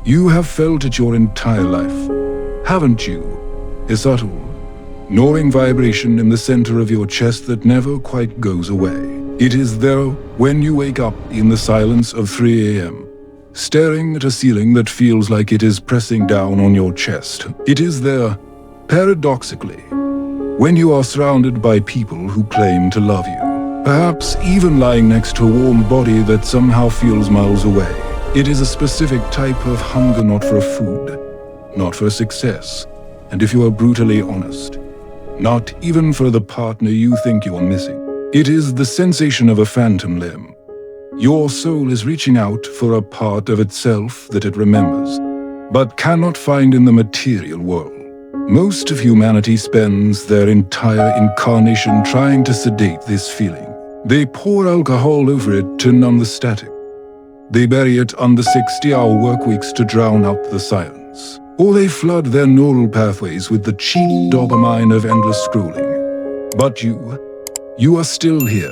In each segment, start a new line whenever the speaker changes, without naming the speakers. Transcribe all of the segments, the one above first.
You have felt it your entire life, haven't you? A subtle, gnawing vibration in the center of your chest that never quite goes away. It is there when you wake up in the silence of 3 a.m., staring at a ceiling that feels like it is pressing down on your chest. It is there, paradoxically, when you are surrounded by people who claim to love you, perhaps even lying next to a warm body that somehow feels miles away. It is a specific type of hunger, not for food, not for success, and if you are brutally honest, not even for the partner you think you are missing. It is the sensation of a phantom limb. Your soul is reaching out for a part of itself that it remembers, but cannot find in the material world. Most of humanity spends their entire incarnation trying to sedate this feeling. They pour alcohol over it to numb the static. They bury it under 60-hour work weeks to drown out the silence. Or they flood their neural pathways with the cheap dopamine of endless scrolling. But you are still here.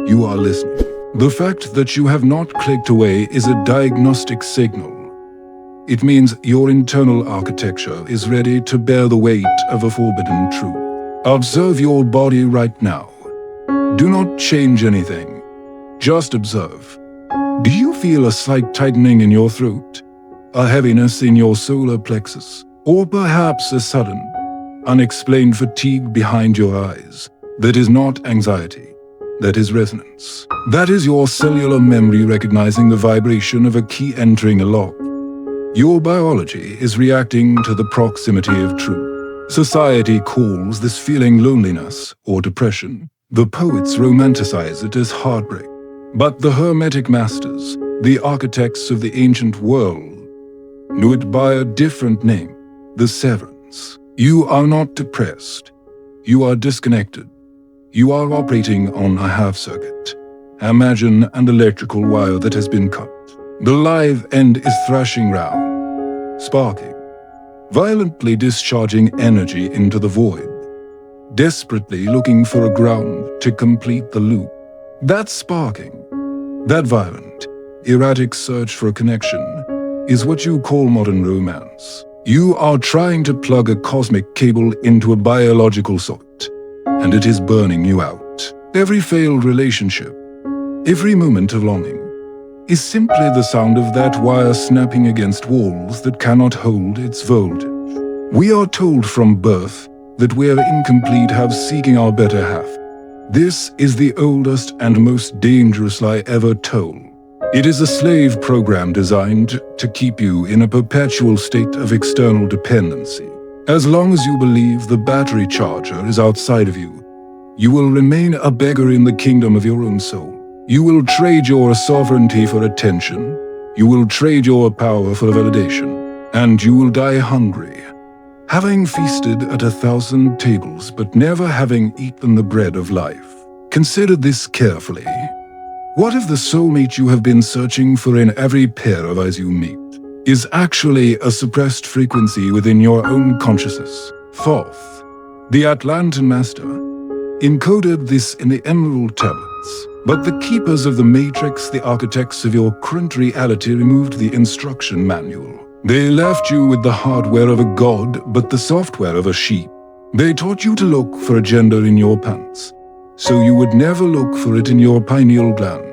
You are listening. The fact that you have not clicked away is a diagnostic signal. It means your internal architecture is ready to bear the weight of a forbidden truth. Observe your body right now. Do not change anything. Just observe. Do you feel a slight tightening in your throat? A heaviness in your solar plexus? Or perhaps a sudden, unexplained fatigue behind your eyes? That is not anxiety. That is resonance. That is your cellular memory recognizing the vibration of a key entering a lock. Your biology is reacting to the proximity of truth. Society calls this feeling loneliness or depression. The poets romanticize it as heartbreak. But the Hermetic masters, the architects of the ancient world, knew it by a different name, the severance. You are not depressed. You are disconnected. You are operating on a half-circuit. Imagine an electrical wire that has been cut. The live end is thrashing round, sparking, violently discharging energy into the void, desperately looking for a ground to complete the loop. That sparking, that violent, erratic search for a connection, is what you call modern romance. You are trying to plug a cosmic cable into a biological socket, and it is burning you out. Every failed relationship, every moment of longing, is simply the sound of that wire snapping against walls that cannot hold its voltage. We are told from birth that we are incomplete halves seeking our better half. This is the oldest and most dangerous lie ever told. It is a slave program designed to keep you in a perpetual state of external dependency. As long as you believe the battery charger is outside of you, you will remain a beggar in the kingdom of your own soul. You will trade your sovereignty for attention, you will trade your power for validation, and you will die hungry, having feasted at 1,000 tables but never having eaten the bread of life. Consider this carefully. What if the soulmate you have been searching for in every pair of eyes you meet is actually a suppressed frequency within your own consciousness? Thoth, the Atlantean master, encoded this in the Emerald Tablets. But the keepers of the Matrix, the architects of your current reality, removed the instruction manual. They left you with the hardware of a god, but the software of a sheep. They taught you to look for a gender in your pants, so you would never look for it in your pineal gland.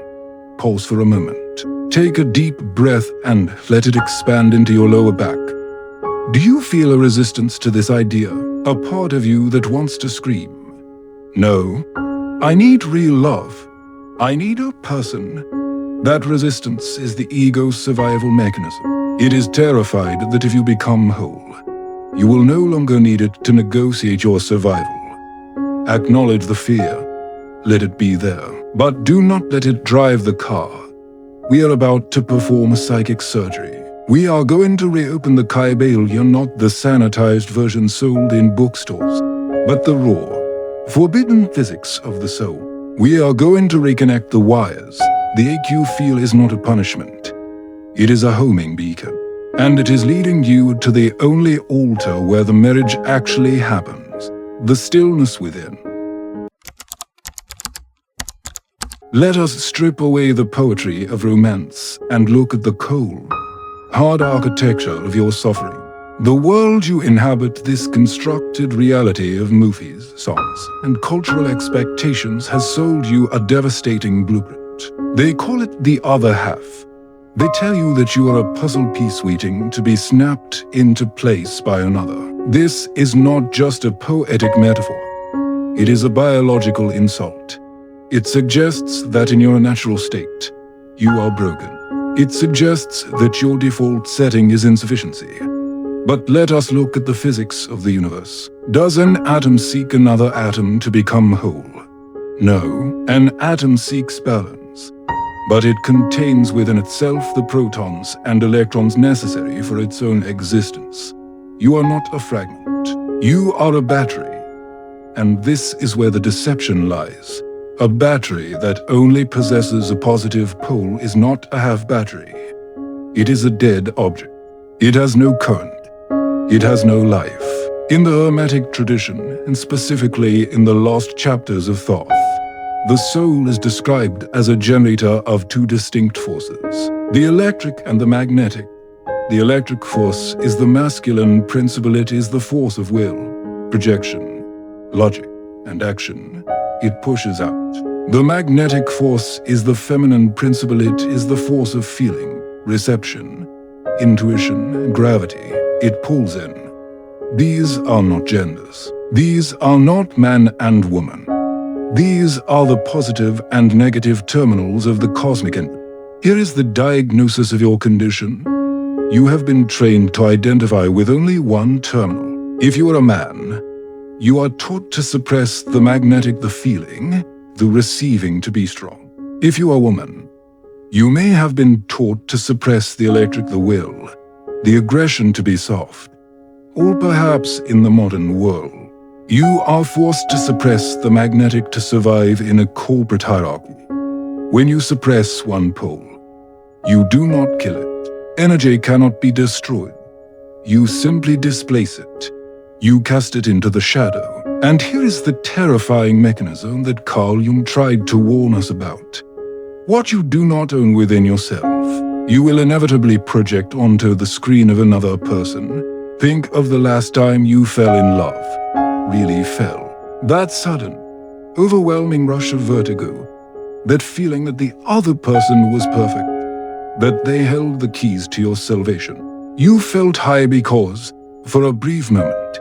Pause for a moment. Take a deep breath and let it expand into your lower back. Do you feel a resistance to this idea? A part of you that wants to scream, "No, I need real love. I need a person." That resistance is the ego's survival mechanism. It is terrified that if you become whole, you will no longer need it to negotiate your survival. Acknowledge the fear. Let it be there. But do not let it drive the car. We are about to perform a psychic surgery. We are going to reopen the Kybalion, not the sanitized version sold in bookstores, but the raw, forbidden physics of the soul. We are going to reconnect the wires. The ache you feel is not a punishment. It is a homing beacon. And it is leading you to the only altar where the marriage actually happens. The stillness within. Let us strip away the poetry of romance and look at the cold, hard architecture of your suffering. The world you inhabit, this constructed reality of movies, songs, and cultural expectations has sold you a devastating blueprint. They call it the other half. They tell you that you are a puzzle piece waiting to be snapped into place by another. This is not just a poetic metaphor. It is a biological insult. It suggests that in your natural state, you are broken. It suggests that your default setting is insufficiency. But let us look at the physics of the universe. Does an atom seek another atom to become whole? No, an atom seeks balance. But it contains within itself the protons and electrons necessary for its own existence. You are not a fragment. You are a battery. And this is where the deception lies. A battery that only possesses a positive pole is not a half battery. It is a dead object. It has no current. It has no life. In the Hermetic tradition, and specifically in the lost chapters of Thoth, the soul is described as a generator of two distinct forces, the electric and the magnetic. The electric force is the masculine principle. It is the force of will, projection, logic, and action. It pushes out. The magnetic force is the feminine principle. It is the force of feeling, reception, intuition, and gravity. It pulls in. These are not genders. These are not man and woman. These are the positive and negative terminals of the cosmic engine. Here is the diagnosis of your condition. You have been trained to identify with only one terminal. If you are a man, you are taught to suppress the magnetic, the feeling, the receiving to be strong. If you are a woman, you may have been taught to suppress the electric, the will, the aggression to be soft. Or perhaps in the modern world, you are forced to suppress the magnetic to survive in a corporate hierarchy. When you suppress one pole, you do not kill it. Energy cannot be destroyed. You simply displace it. You cast it into the shadow. And here is the terrifying mechanism that Carl Jung tried to warn us about. What you do not own within yourself, you will inevitably project onto the screen of another person. Think of the last time you fell in love. Really fell. That sudden, overwhelming rush of vertigo. That feeling that the other person was perfect. That they held the keys to your salvation. You felt high because, for a brief moment,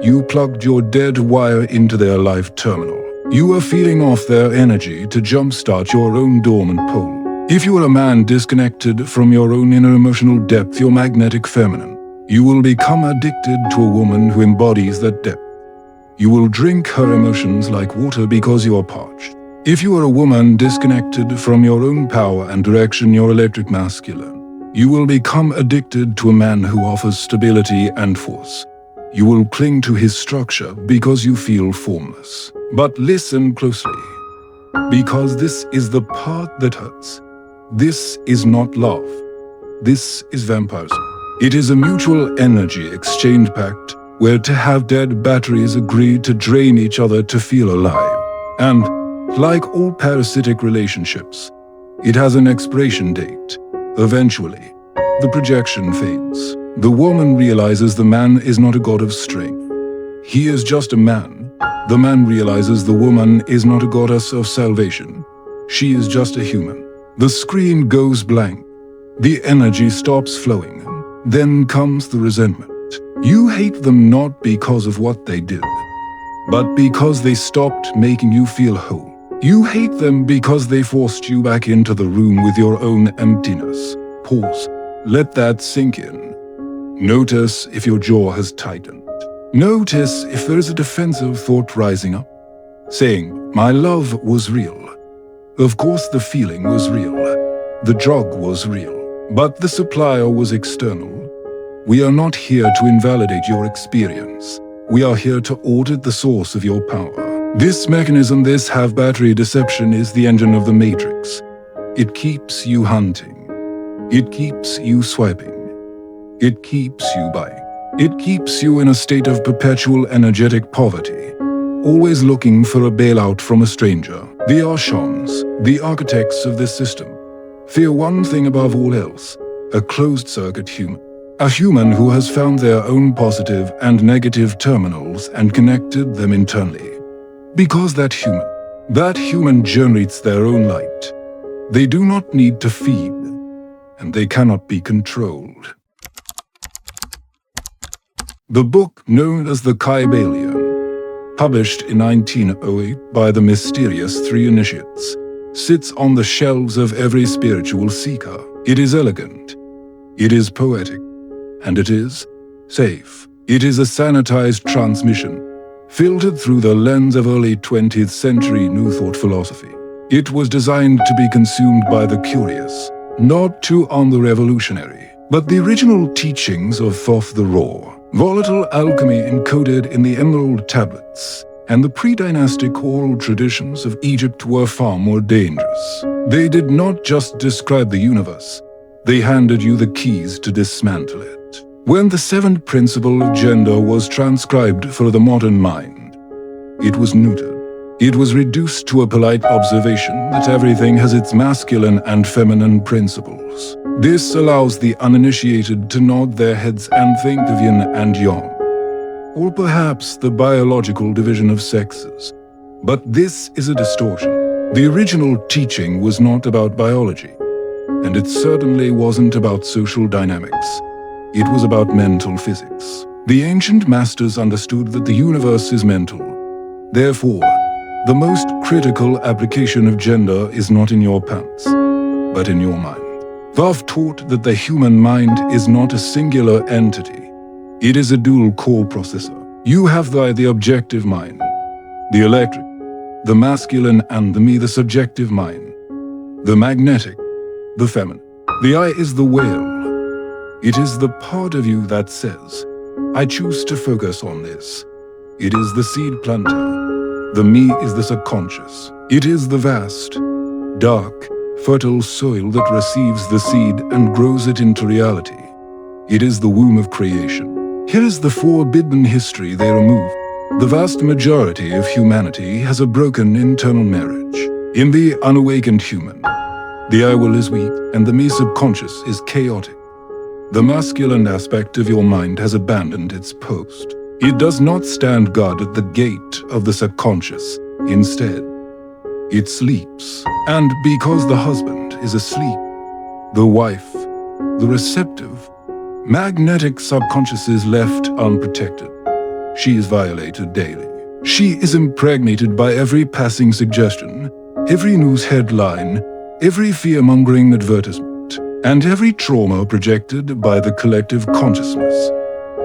you plugged your dead wire into their life terminal. You were feeding off their energy to jumpstart your own dormant pole. If you are a man disconnected from your own inner emotional depth, your magnetic feminine, you will become addicted to a woman who embodies that depth. You will drink her emotions like water because you are parched. If you are a woman disconnected from your own power and direction, your electric masculine, you will become addicted to a man who offers stability and force. You will cling to his structure because you feel formless. But listen closely, because this is the part that hurts. This is not love. This is vampirism. It is a mutual energy exchange pact where to have dead batteries agree to drain each other to feel alive. And, like all parasitic relationships, it has an expiration date. Eventually, the projection fades. The woman realizes the man is not a god of strength. He is just a man. The man realizes the woman is not a goddess of salvation. She is just a human. The screen goes blank. The energy stops flowing. Then comes the resentment. You hate them not because of what they did, but because they stopped making you feel whole. You hate them because they forced you back into the room with your own emptiness. Pause. Let that sink in. Notice if your jaw has tightened. Notice if there is a defensive thought rising up, saying, "My love was real. Of course the feeling was real. The drug was real. But the supplier was external." We are not here to invalidate your experience. We are here to audit the source of your power. This mechanism, this half-battery deception, is the engine of the matrix. It keeps you hunting. It keeps you swiping. It keeps you buying. It keeps you in a state of perpetual energetic poverty, always looking for a bailout from a stranger. The Archons, the architects of this system, fear one thing above all else: a closed-circuit human. A human who has found their own positive and negative terminals and connected them internally. Because that human generates their own light. They do not need to feed, and they cannot be controlled. The book known as the Kybalion, published in 1908 by the mysterious Three Initiates, sits on the shelves of every spiritual seeker. It is elegant, it is poetic, and it is safe. It is a sanitized transmission, filtered through the lens of early 20th century New Thought philosophy. It was designed to be consumed by the curious, not too on the revolutionary, but the original teachings of Thoth the Raw, volatile alchemy encoded in the emerald tablets, and the pre-dynastic oral traditions of Egypt were far more dangerous. They did not just describe the universe, they handed you the keys to dismantle it. When the seventh principle of gender was transcribed for the modern mind, it was neutered. It was reduced to a polite observation that everything has its masculine and feminine principles. This allows the uninitiated to nod their heads and think of yin and yang, or perhaps the biological division of sexes. But this is a distortion. The original teaching was not about biology, and it certainly wasn't about social dynamics. It was about mental physics. The ancient masters understood that the universe is mental. Therefore, the most critical application of gender is not in your pants, but in your mind. Thoth taught that the human mind is not a singular entity. It is a dual-core processor. You have the objective mind, the electric, the masculine, and the subjective mind, the magnetic, the feminine. The I is the whale. It is the part of you that says, I choose to focus on this. It is the seed planter. The me is the subconscious. It is the vast, dark, fertile soil that receives the seed and grows it into reality. It is the womb of creation. Here is the forbidden history they remove. The vast majority of humanity has a broken internal marriage. In the unawakened human, the I will is weak and the me subconscious is chaotic. The masculine aspect of your mind has abandoned its post. It does not stand guard at the gate of the subconscious. Instead, it sleeps. And because the husband is asleep, the wife, the receptive, magnetic subconscious is left unprotected. She is violated daily. She is impregnated by every passing suggestion, every news headline, every fear-mongering advertisement, and every trauma projected by the collective consciousness.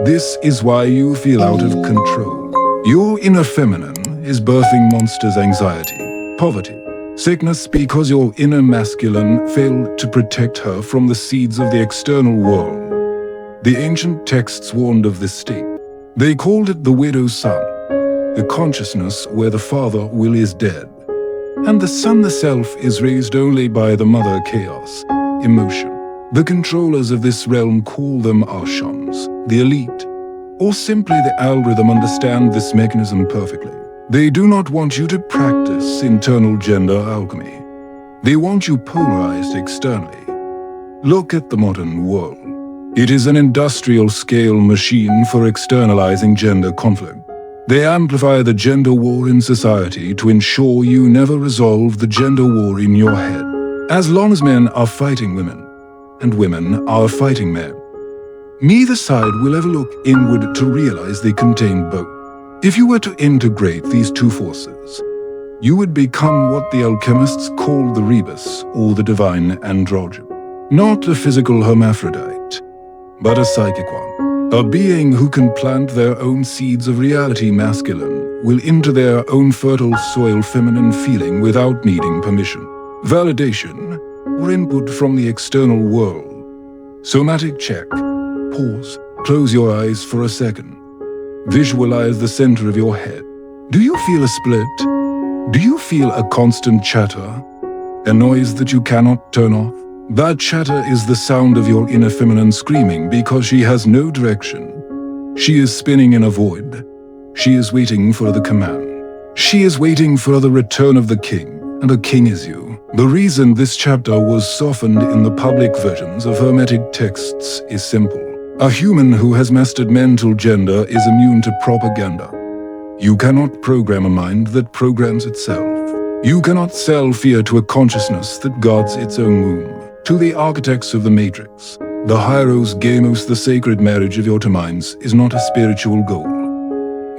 This is why you feel out of control. Your inner feminine is birthing monsters' anxiety, poverty, sickness because your inner masculine failed to protect her from the seeds of the external world. The ancient texts warned of this state. They called it the widow's son, the consciousness where the father will is dead, and the son the self is raised only by the mother chaos, emotion. The controllers of this realm call them archons, the elite, or simply the algorithm understand this mechanism perfectly. They do not want you to practice internal gender alchemy. They want you polarized externally. Look at the modern world. It is an industrial-scale machine for externalizing gender conflict. They amplify the gender war in society to ensure you never resolve the gender war in your head. As long as men are fighting women, and women are fighting men, neither side will ever look inward to realize they contain both. If you were to integrate these two forces, you would become what the alchemists call the rebus, or the divine androgyne. Not a physical hermaphrodite, but a psychic one. A being who can plant their own seeds of reality masculine will into their own fertile soil feminine feeling without needing permission, validation, or input from the external world. Somatic check. Pause. Close your eyes for a second. Visualize the center of your head. Do you feel a split? Do you feel a constant chatter? A noise that you cannot turn off? That chatter is the sound of your inner feminine screaming because she has no direction. She is spinning in a void. She is waiting for the command. She is waiting for the return of the king, and the king is you. The reason this chapter was softened in the public versions of Hermetic texts is simple. A human who has mastered mental gender is immune to propaganda. You cannot program a mind that programs itself. You cannot sell fear to a consciousness that guards its own womb. To the architects of the Matrix, the Hieros Gamos, the sacred marriage of your two minds, is not a spiritual goal.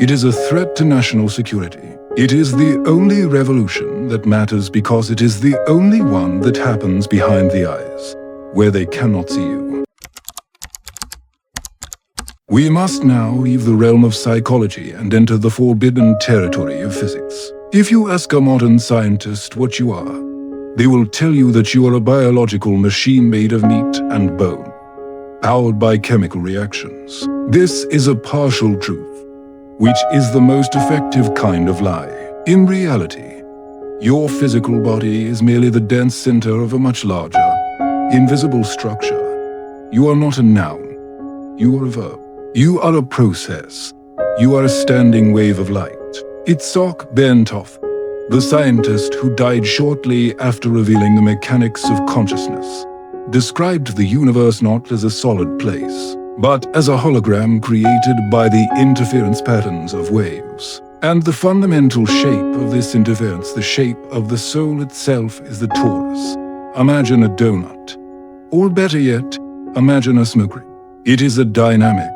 It is a threat to national security. It is the only revolution that matters because it is the only one that happens behind the eyes, where they cannot see you. We must now leave the realm of psychology and enter the forbidden territory of physics. If you ask a modern scientist what you are, they will tell you that you are a biological machine made of meat and bone, powered by chemical reactions. This is a partial truth, which is the most effective kind of lie. In reality, your physical body is merely the dense center of a much larger, invisible structure. You are not a noun. You are a verb. You are a process. You are a standing wave of light. Itzhak Bentov, the scientist who died shortly after revealing the mechanics of consciousness, described the universe not as a solid place, but as a hologram created by the interference patterns of waves. And the fundamental shape of this interference, the shape of the soul itself, is the torus. Imagine a donut. Or better yet, imagine a smoke ring. It is a dynamic,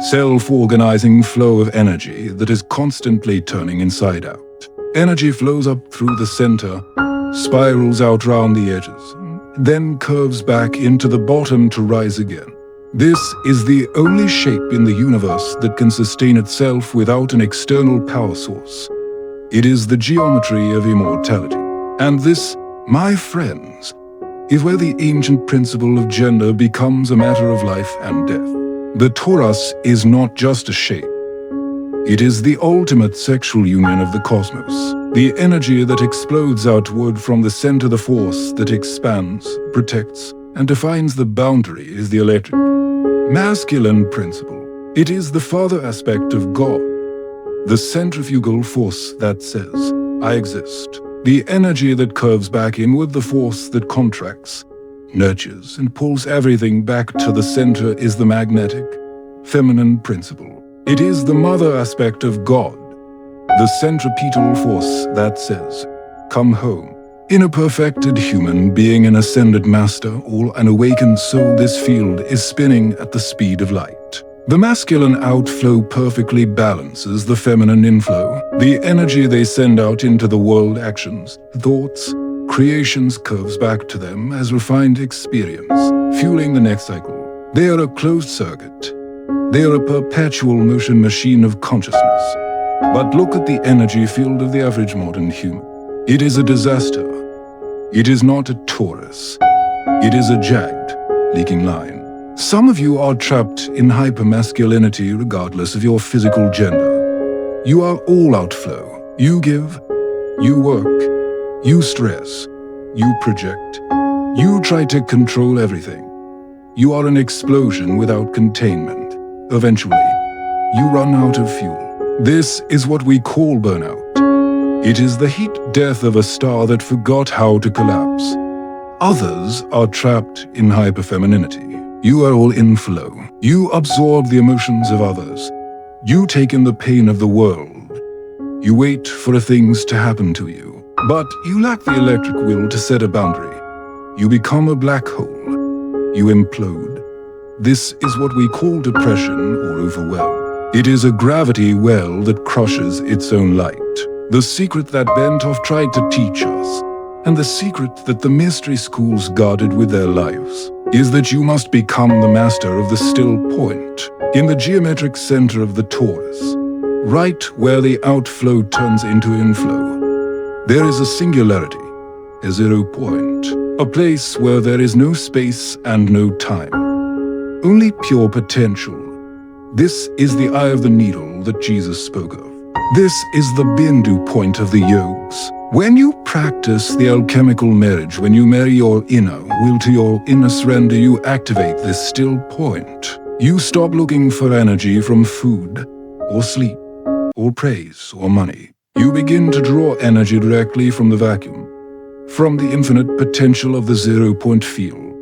self-organizing flow of energy that is constantly turning inside out. Energy flows up through the center, spirals out round the edges, then curves back into the bottom to rise again. This is the only shape in the universe that can sustain itself without an external power source. It is the geometry of immortality. And this, my friends, is where the ancient principle of gender becomes a matter of life and death. The torus is not just a shape. It is the ultimate sexual union of the cosmos. The energy that explodes outward from the center, the force that expands, protects, and defines the boundary is the electric, masculine principle. It is the father aspect of God, the centrifugal force that says, I exist. The energy that curves back inward, the force that contracts, nurtures, and pulls everything back to the center is the magnetic, feminine principle. It is the mother aspect of God, the centripetal force that says, come home. In a perfected human being, an ascended master, or an awakened soul, this field is spinning at the speed of light. The masculine outflow perfectly balances the feminine inflow. The energy they send out into the world, actions, thoughts, creations, curves back to them as refined experience, fueling the next cycle. They are a closed circuit. They are a perpetual motion machine of consciousness. But look at the energy field of the average modern human. It is a disaster. It is not a torus. It is a jagged, leaking line. Some of you are trapped in hypermasculinity regardless of your physical gender. You are all outflow. You give, you work, you stress, you project. You try to control everything. You are an explosion without containment. Eventually, you run out of fuel. This is what we call burnout. It is the heat death of a star that forgot how to collapse. Others are trapped in hyperfemininity. You are all in flow. You absorb the emotions of others. You take in the pain of the world. You wait for things to happen to you. But you lack the electric will to set a boundary. You become a black hole. You implode. This is what we call depression or overwhelm. It is a gravity well that crushes its own light. The secret that Bentov tried to teach us, and the secret that the mystery schools guarded with their lives, is that you must become the master of the still point, in the geometric center of the torus, right where the outflow turns into inflow. There is a singularity, a 0 point, a place where there is no space and no time, only pure potential. This is the eye of the needle that Jesus spoke of. This is the Bindu point of the yogs. When you practice the alchemical marriage, when you marry your inner will to your inner surrender, you activate this still point. You stop looking for energy from food, or sleep, or praise, or money. You begin to draw energy directly from the vacuum, from the infinite potential of the zero-point field.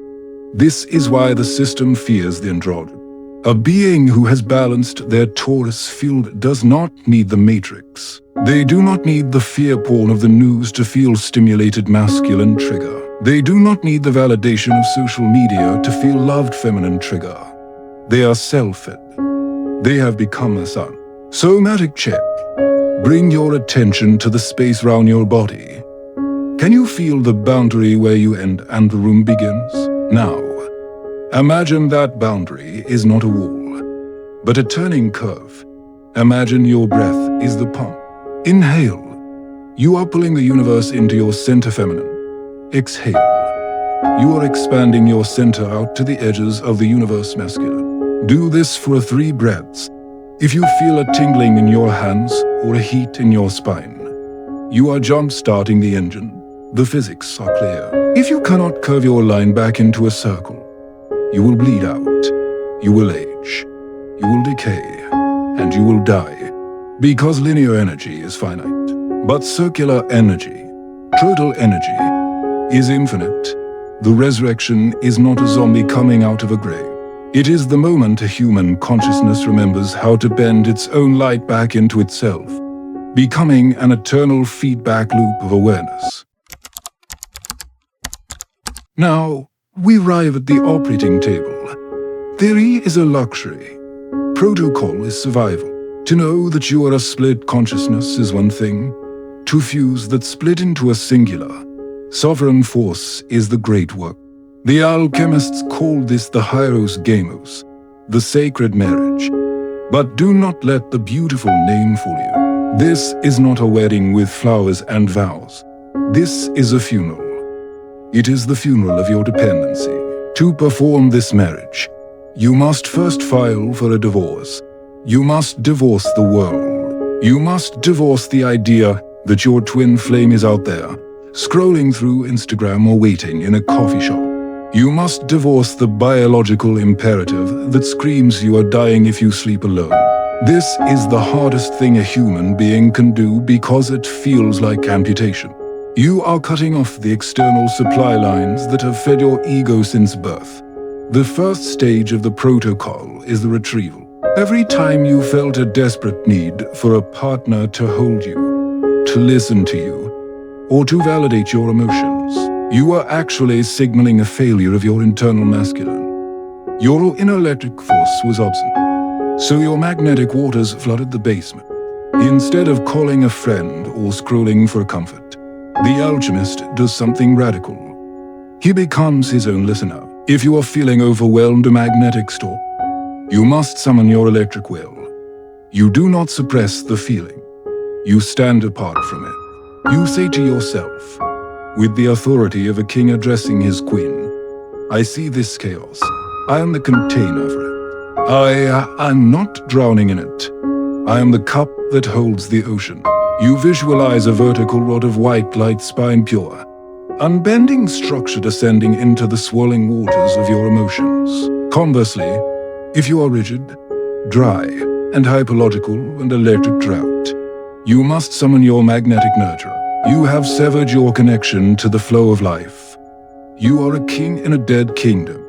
This is why the system fears the androgyne. A being who has balanced their torus field does not need the matrix. They do not need the fear porn of the news to feel stimulated masculine trigger. They do not need the validation of social media to feel loved feminine trigger. They are self-fed. They have become a sun. Somatic check. Bring your attention to the space around your body. Can you feel the boundary where you end and the room begins? Now, imagine that boundary is not a wall, but a turning curve. Imagine your breath is the pump. Inhale. You are pulling the universe into your center feminine. Exhale. You are expanding your center out to the edges of the universe masculine. Do this for 3 breaths. If you feel a tingling in your hands or a heat in your spine, you are jump-starting the engine. The physics are clear. If you cannot curve your line back into a circle, you will bleed out, you will age, you will decay, and you will die. Because linear energy is finite. But circular energy, total energy, is infinite. The resurrection is not a zombie coming out of a grave. It is the moment a human consciousness remembers how to bend its own light back into itself, becoming an eternal feedback loop of awareness. Now, we arrive at the operating table. Theory is a luxury. Protocol is survival. To know that you are a split consciousness is one thing. To fuse that split into a singular, sovereign force is the great work. The alchemists called this the Hieros Gamos, the sacred marriage. But do not let the beautiful name fool you. This is not a wedding with flowers and vows. This is a funeral. It is the funeral of your dependency. To perform this marriage, you must first file for a divorce. You must divorce the world. You must divorce the idea that your twin flame is out there, scrolling through Instagram or waiting in a coffee shop. You must divorce the biological imperative that screams you are dying if you sleep alone. This is the hardest thing a human being can do because it feels like amputation. You are cutting off the external supply lines that have fed your ego since birth. The first stage of the protocol is the retrieval. Every time you felt a desperate need for a partner to hold you, to listen to you, or to validate your emotions, you are actually signaling a failure of your internal masculine. Your inner electric force was absent, so your magnetic waters flooded the basement. Instead of calling a friend or scrolling for comfort, the alchemist does something radical. He becomes his own listener. If you are feeling overwhelmed a magnetic storm, you must summon your electric will. You do not suppress the feeling. You stand apart from it. You say to yourself, with the authority of a king addressing his queen, I see this chaos. I am the container for it. I am not drowning in it. I am the cup that holds the ocean. You visualize a vertical rod of white light spine pure, unbending structure descending into the swirling waters of your emotions. Conversely, if you are rigid, dry, and hyperlogical and electric drought, you must summon your magnetic nurturer. You have severed your connection to the flow of life. You are a king in a dead kingdom.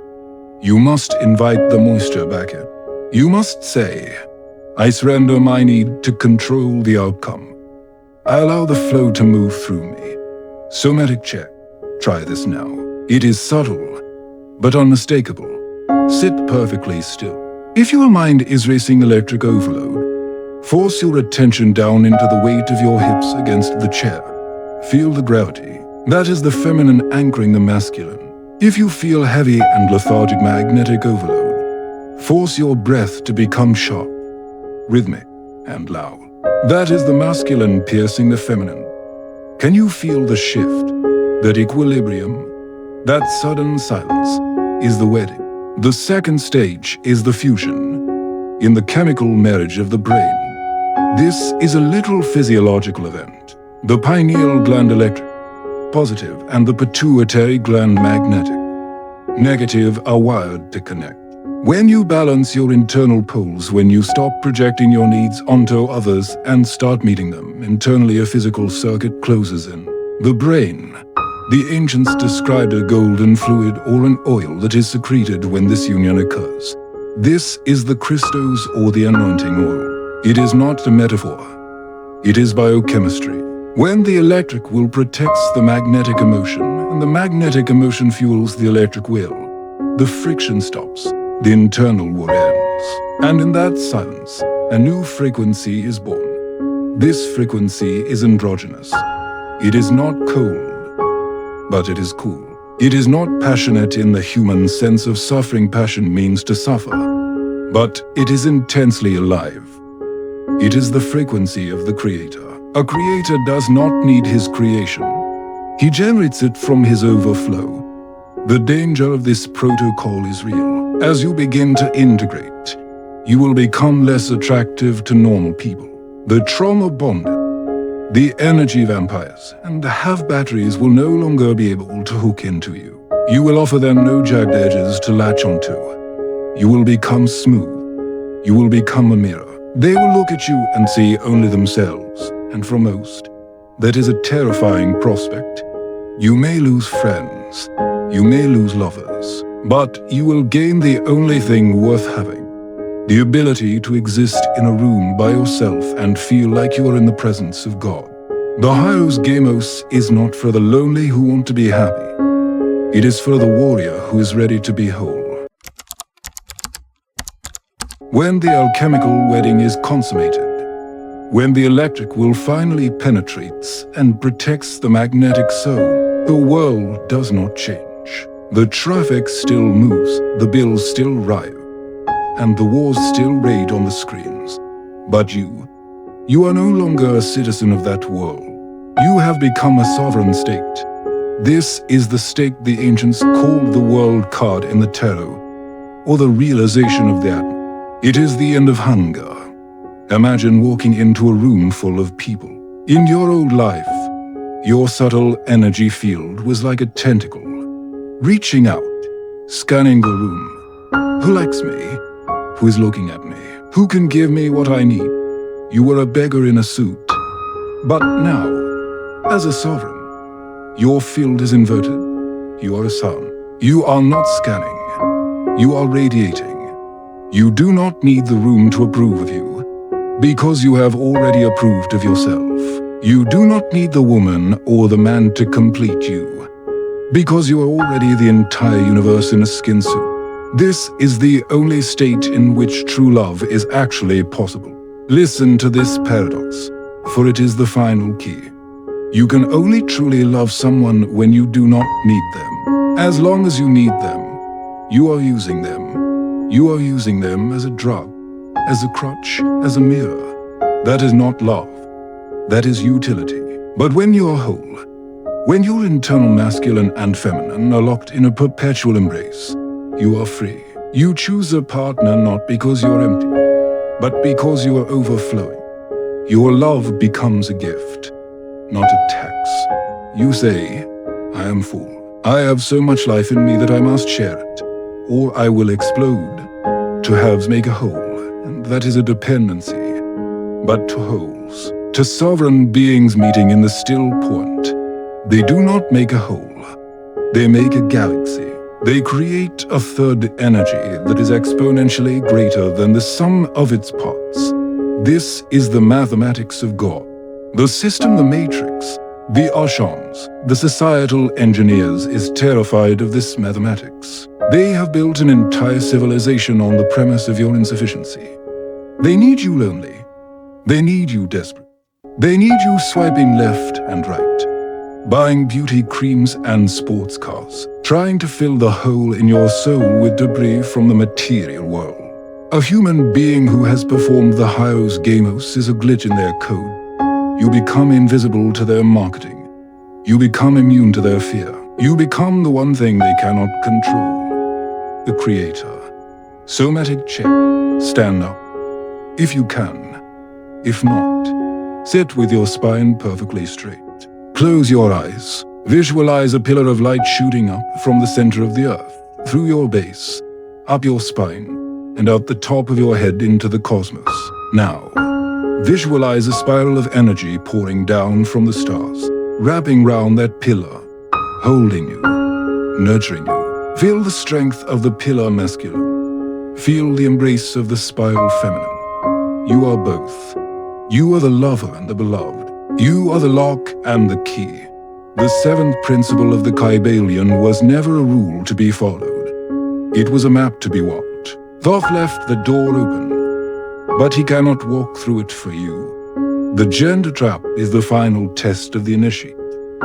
You must invite the moisture back in. You must say, I surrender my need to control the outcome. I allow the flow to move through me. Somatic check. Try this now. It is subtle, but unmistakable. Sit perfectly still. If your mind is racing electric overload, force your attention down into the weight of your hips against the chair. Feel the gravity. That is the feminine anchoring the masculine. If you feel heavy and lethargic magnetic overload, force your breath to become sharp, rhythmic, and loud. That is the masculine piercing the feminine. Can you feel the shift, that equilibrium? That sudden silence is the wedding. The second stage is the fusion, in the chemical marriage of the brain. This is a literal physiological event. The pineal gland electric, positive, and the pituitary gland magnetic, negative, are wired to connect. When you balance your internal poles, when you stop projecting your needs onto others and start meeting them, internally a physical circuit closes in. The brain, The ancients described a golden fluid or an oil that is secreted when this union occurs. This is the Christos or the anointing oil. It is not a metaphor. It is biochemistry. When the electric will protects the magnetic emotion, and the magnetic emotion fuels the electric will, the friction stops, the internal war ends, and in that silence, a new frequency is born. This frequency is androgynous. It is not cold, but it is cool. It is not passionate in the human sense of suffering. Passion means to suffer, but it is intensely alive. It is the frequency of the Creator. A creator does not need his creation. He generates it from his overflow. The danger of this protocol is real. As you begin to integrate, you will become less attractive to normal people. The trauma bonded, the energy vampires, and the half batteries will no longer be able to hook into you. You will offer them no jagged edges to latch onto. You will become smooth. You will become a mirror. They will look at you and see only themselves. And for most, that is a terrifying prospect. You may lose friends. You may lose lovers. But you will gain the only thing worth having. The ability to exist in a room by yourself and feel like you are in the presence of God. The Hieros Gamos is not for the lonely who want to be happy. It is for the warrior who is ready to be whole. When the alchemical wedding is consummated, when the electric will finally penetrates and protects the magnetic soul, the world does not change. The traffic still moves, the bills still rise, and the wars still rage on the screens. But you are no longer a citizen of that world. You have become a sovereign state. This is the state the ancients called the world card in the tarot, or the realization of the atom. It is the end of hunger. Imagine walking into a room full of people. In your old life, your subtle energy field was like a tentacle, reaching out, scanning the room. Who likes me? Who is looking at me? Who can give me what I need? You were a beggar in a suit. But now, as a sovereign, your field is inverted. You are a sun. You are not scanning. You are radiating. You do not need the room to approve of you, because you have already approved of yourself. You do not need the woman or the man to complete you, because you are already the entire universe in a skin suit. This is the only state in which true love is actually possible. Listen to this paradox, for it is the final key. You can only truly love someone when you do not need them. As long as you need them, you are using them. You are using them as a drug, as a crutch, as a mirror. That is not love. That is utility. But when you are whole, when your internal masculine and feminine are locked in a perpetual embrace, you are free. You choose a partner not because you're empty, but because you are overflowing. Your love becomes a gift, not a tax. You say, I am full. I have so much life in me that I must share it, or I will explode. To halves make a whole, and that is a dependency. But to wholes, to sovereign beings meeting in the still point, they do not make a whole. They make a galaxy. They create a third energy that is exponentially greater than the sum of its parts. This is the mathematics of God. The system, the matrix, the Ashans, the societal engineers is terrified of this mathematics. They have built an entire civilization on the premise of your insufficiency. They need you lonely. They need you desperate. They need you swiping left and right, buying beauty creams and sports cars, trying to fill the hole in your soul with debris from the material world. A human being who has performed the Hieros Gamos is a glitch in their code. You become invisible to their marketing. You become immune to their fear. You become the one thing they cannot control. The Creator. Somatic check. Stand up. If you can. If not, sit with your spine perfectly straight. Close your eyes. Visualize a pillar of light shooting up from the center of the earth, through your base, up your spine, and out the top of your head into the cosmos. Now, visualize a spiral of energy pouring down from the stars, wrapping round that pillar, holding you, nurturing you. Feel the strength of the pillar masculine. Feel the embrace of the spiral feminine. You are both. You are the lover and the beloved. You are the lock and the key. The seventh principle of the Kybalion was never a rule to be followed. It was a map to be walked. Thoth left the door open, but he cannot walk through it for you. The gender trap is the final test of the initiate.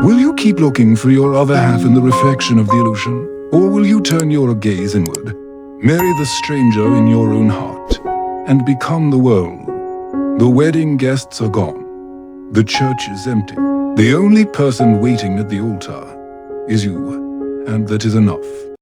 Will you keep looking for your other half in the reflection of the illusion? Or will you turn your gaze inward, marry the stranger in your own heart, and become the world? The wedding guests are gone. The church is empty. The only person waiting at the altar is you, and that is enough.